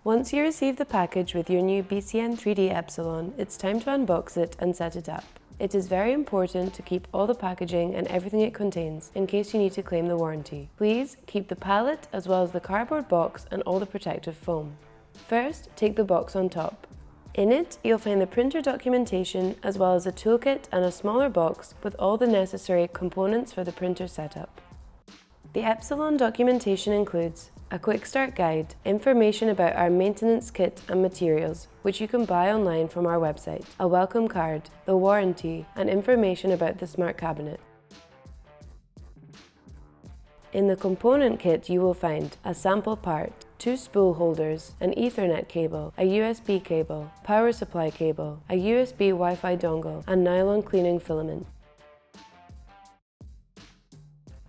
Once you receive the package with your new BCN3D Epsilon, it's time to unbox it and set it up. It is very important to keep all the packaging and everything it contains in case you need to claim the warranty. Please keep the pallet as well as the cardboard box and all the protective foam. First, take the box on top. In it, you'll find the printer documentation as well as a toolkit and a smaller box with all the necessary components for the printer setup. The Epsilon documentation includes a quick start guide, information about our maintenance kit and materials, which you can buy online from our website, a welcome card, the warranty, and information about the smart cabinet. In the component kit you will find a sample part, 2 spool holders, an Ethernet cable, a USB cable, power supply cable, a USB Wi-Fi dongle, and nylon cleaning filament.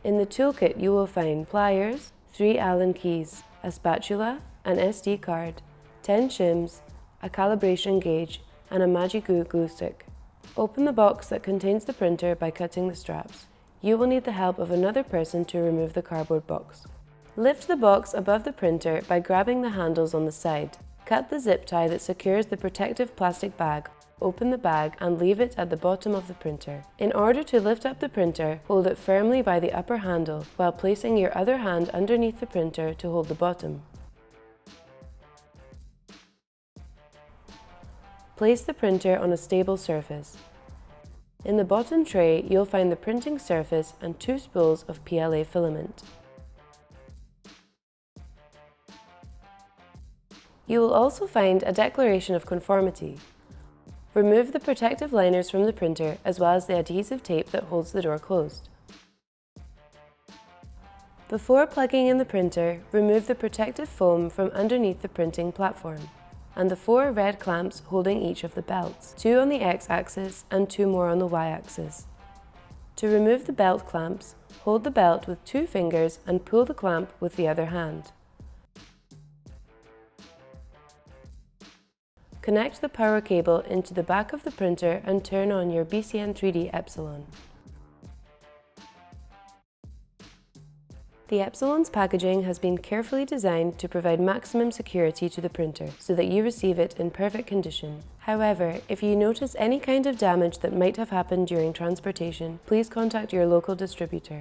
In the toolkit you will find pliers, 3 Allen keys, a spatula, an SD card, 10 shims, a calibration gauge, and a Magic glue stick. Open the box that contains the printer by cutting the straps. You will need the help of another person to remove the cardboard box. Lift the box above the printer by grabbing the handles on the side. Cut the zip tie that secures the protective plastic bag. Open the bag and leave it at the bottom of the printer. In order to lift up the printer, hold it firmly by the upper handle while placing your other hand underneath the printer to hold the bottom. Place the printer on a stable surface. In the bottom tray, you'll find the printing surface and 2 spools of PLA filament. You will also find a declaration of conformity. Remove the protective liners from the printer as well as the adhesive tape that holds the door closed. Before plugging in the printer, remove the protective foam from underneath the printing platform and the 4 red clamps holding each of the belts, 2 on the X-axis and 2 more on the Y-axis. To remove the belt clamps, hold the belt with 2 fingers and pull the clamp with the other hand. Connect the power cable into the back of the printer and turn on your BCN3D Epsilon. The Epsilon's packaging has been carefully designed to provide maximum security to the printer so that you receive it in perfect condition. However, if you notice any kind of damage that might have happened during transportation, please contact your local distributor.